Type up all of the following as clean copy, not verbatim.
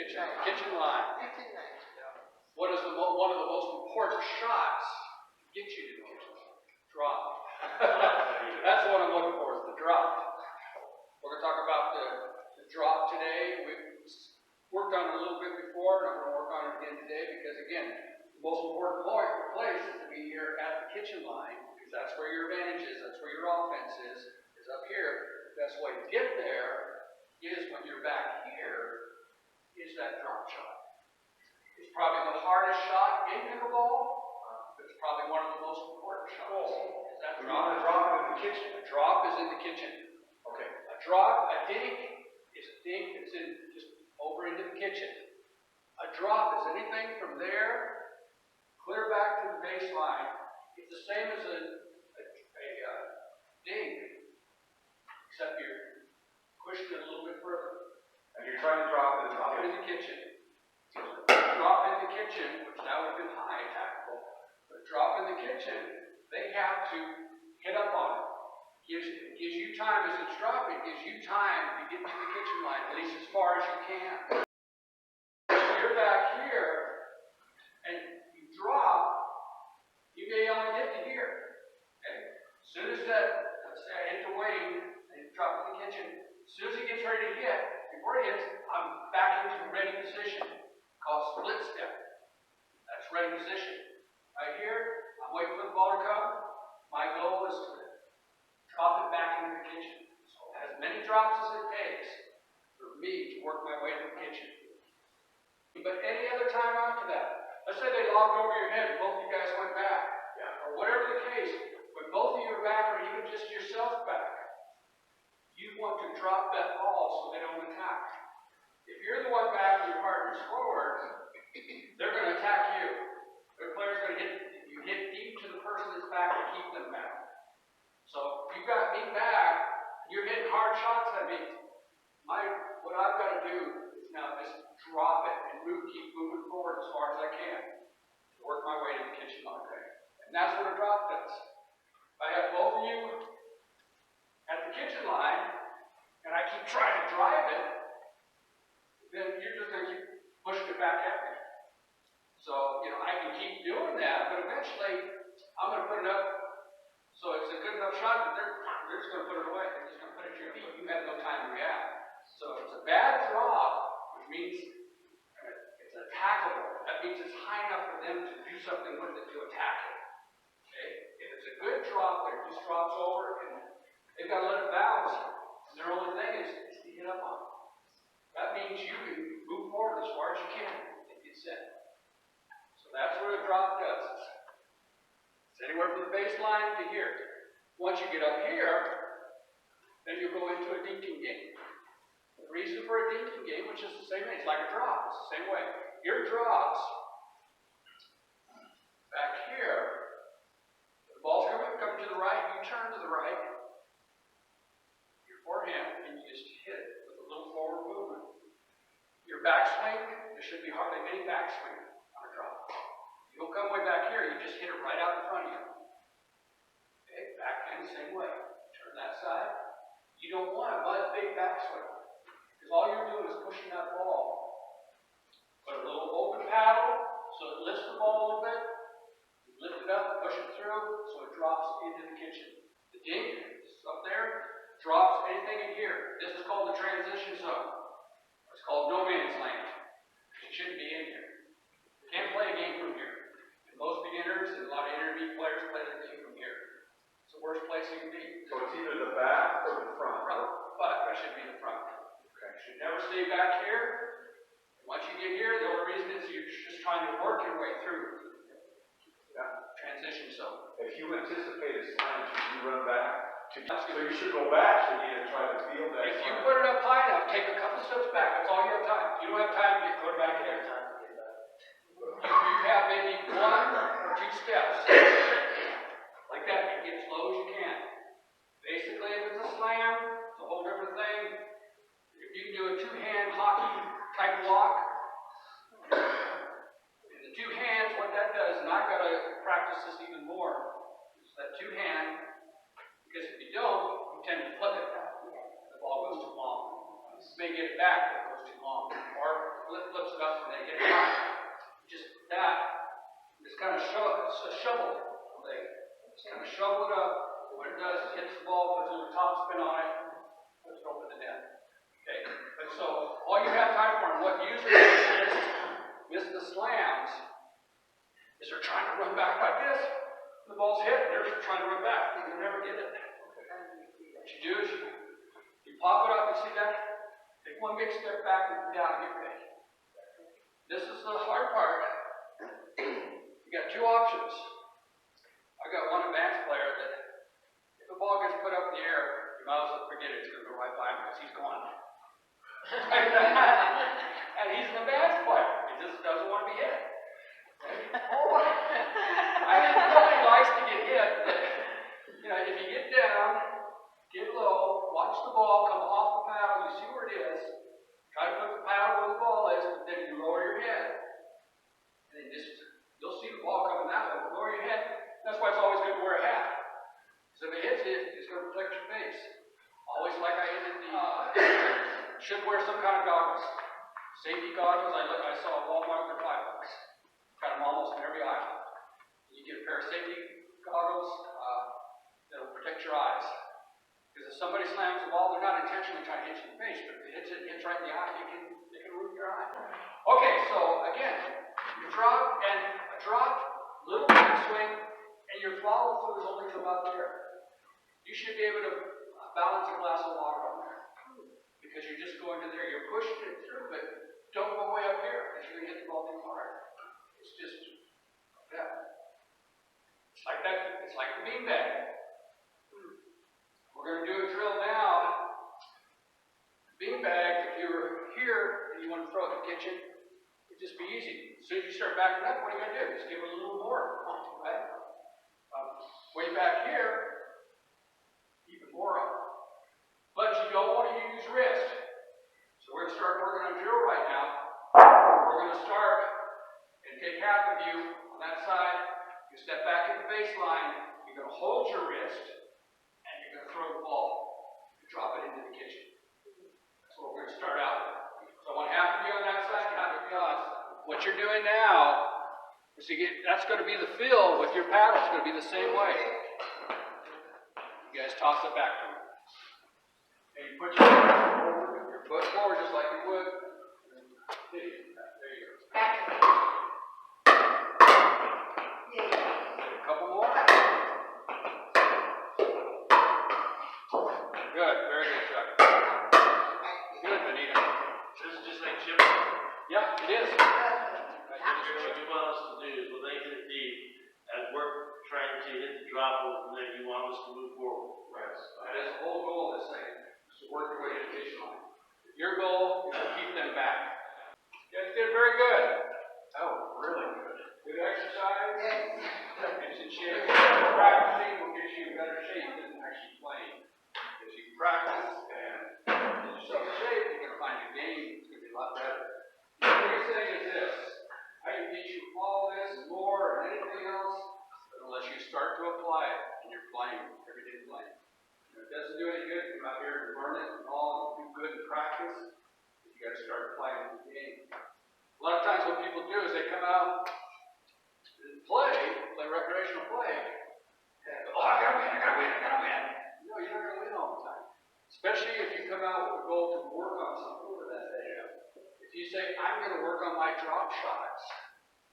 kitchen line. What is one of the most important shots to get you to the kitchen? Drop. That's what I'm looking for, is the drop. We're going to talk about the drop today. We've worked on it a little bit before, and I'm going to work on it again today because, again, the most important place is to be here at the kitchen line because that's where your advantage is, that's where your offense is up here. The best way to get there is when you're back here, is that drop shot. It's probably the hardest shot in pickleball, but it's probably one of the most important shots. Is that drop? A drop in the kitchen. A drop is in the kitchen. Okay. A drop, a dink is a dink that's in just over into the kitchen. A drop is anything from there clear back to the baseline. It's the same as a dink, except you're pushing it a little bit further. And you're trying to drop it in the kitchen. Drop in the kitchen, which that would have been high, tactical, but drop in the kitchen, they have to hit up on it. It gives you time as it's dropping, gives you time to get to the kitchen line, at least as far as you can. So you're back here, and you drop, you may only get to here. Okay? As soon as let's say I hit the wing, and drop in the kitchen, as soon as it gets ready to hit, before it hits, I'm back into ready position. Called split step. That's ready position. Right here, I'm waiting for the ball to come. My goal is to drop it back into the kitchen. So as many drops as it takes for me to work my way to the kitchen. But any other time after that, let's say they lobbed over your head and both of you guys went back. Or whatever the case, when both of you are back or even just yourself back, you want to drop that ball so they don't attack. If you're the one back and your partner's forward, they're going to attack you. The player's going to hit deep to the person that's back and keep them back. So if you've got me back, you're hitting hard shots at me. What I've got to do is now just drop it and keep moving forward as far as I can to work my way to the kitchen line. And that's what a drop does. If I have both of you at the kitchen line, and I keep trying to drive it, then you're just going to keep pushing it back at me. So, I can keep doing that, but eventually I'm going to put it up so it's a good enough shot that they're just going to put it away. They're just going to put it to your feet. You have no time to react. So if it's a bad drop, which means it's attackable, that means it's high enough for them to do something with it to attack it. Okay? If it's a good drop that just drops over and they've got to let it bounce, and their only thing is to hit up on it. That means you can move forward as far as you can and get set. So that's what a drop does. It's anywhere from the baseline to here. Once you get up here, then you go into a dinking game. The reason for a dinking game, which is the same way, it's like a drop. It's the same way. Your drops back here, the ball's coming to the right, you turn to the right, your forehand, and you just hit it with a little forward movement. Your backswing, there should be hardly any backswing on a drop. You don't come way back here, you just hit it right out in front of you. Okay, backhand, same way. Turn that side. You don't want a big backswing. Because all you're doing is pushing that ball. Put a little open paddle, so it lifts the ball a little bit. You lift it up, push it through, so it drops into the kitchen. The dink is up there, drops anything in here. This is called the transition zone. It's called no man's land. It shouldn't be in here. You can't play a game from here. And most beginners and a lot of intermediate players play their game from here. It's the worst place you can be. So it's either the back or the front? But it should be the front. Okay. You should never stay back here. Once you get here, the only reason is you're just trying to work your way through. Transition zone. If you anticipate a slam, should you run back? So you should go back, so you need to try to feel that. If you put it up high enough, take a couple steps back. That's all you have time. You don't have time to go back here. You have maybe 1 or 2 steps. Like that. You get as low as you can. Basically, if it's a slam, it's a whole different thing. If you can do a 2-hand hockey type walk, and the 2 hands, what that does, and I've got to practice this even more, is that 2-hand. Because if you don't, you tend to flip it. The ball goes too long. You may get it back, but it goes too long. Or flip stuff and they get high. Just that, just kind of it's a shovel thing. Just kind of shovel it up. What it does is hits the ball, puts a little top spin on it, puts it over the net. Okay, and so all you have time for, and what usually miss the slams, is they're trying to run back like this. The ball's hit, and they're trying to run back. They'll never get it. What you do is you pop it up, you see that? Take one big step back and down and get ready. This is the hard part. You got two options. I got one advanced player that if the ball gets put up in the air, you might as well forget it. It's going to go right by him because he's gone. And he's an advanced player. He just doesn't want to be hit. Oh, I mean, nobody likes to get hit. But, you know, if you get down, get low, watch the ball come off the paddle, you see where it is. Try to put the paddle where the ball is, but then you lower your head. And then you'll see the ball coming that way. Lower your head. That's why it's always good to wear a hat. So if it hits it, it's going to protect your face. Always like I ended should wear some kind of goggles. Safety goggles, I saw at Walmart, they're $5. Got them almost in every aisle. You get a pair of safety goggles that'll protect your eyes. Because if somebody slams the ball, they're not intentionally trying to hit you in the face, but if it hits right in the eye, it can ruin your eye. Okay, so again, you drop, little backswing, and your follow through is only to about there. You should be able to balance a glass of water on there. Because you're just going to there, you're pushing it through, but don't go way up here, because you're going to hit the ball too hard. It's just like that. It's like that. It's like the beanbag. We're going to do a drill now. Beanbag, if you're here and you want to throw it in the kitchen, it'd just be easy. As soon as you start backing up, what are you going to do? Just give it a little more, right? Way back here, even more up. But you don't want to use wrist. So we're going to start working on drill right now. We're going to start and take half of you on that side. You step back at the baseline. You're going to hold your wrist, and you're going to throw the ball and drop it into the kitchen. That's what we're going to start out with. So I want half of you on that side, half of you on. What you're doing now is that's going to be the feel with your paddle. It's going to be the same way. You guys toss it back to me. And you put your foot forward just like you would. There you go. A couple more. Good, very good, Chuck. Good, Benita. This is just like chip. Yeah, it is. What you want us to do is when they hit it deep, as we're trying to hit the drop, and then you want us to move forward. Right. That is the whole goal of this thing. To work your way to the finish line. Your goal is to keep them back. You guys did very good. Oh, really good. Good exercise. Yes. Gets in shape. Practicing will get you in better shape than actually playing. As you practice and get yourself in shape, you're going to find your game. It's going to be a lot better. The biggest thing is this. I can teach you all this and more and anything else, but unless you start to apply it and you're playing, everyday playing. It doesn't do any good to come out here and learn it and all and do good in practice. You got to start playing the game. A lot of times what people do is they come out and play recreational play, and go, oh, I gotta win. No, you're not gonna win all the time. Especially if you come out with a goal to work on something for that day. If you say, I'm gonna work on my drop shots,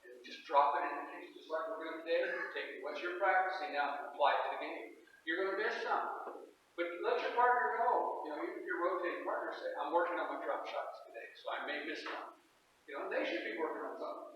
and just drop it in the case, just like we're doing today, take what you're practicing now and apply it to the game. You're gonna miss some. But let your partner know. You know, even if your rotating partner say, I'm working on my drop shots today, so I may miss one. You know, they should be working on something.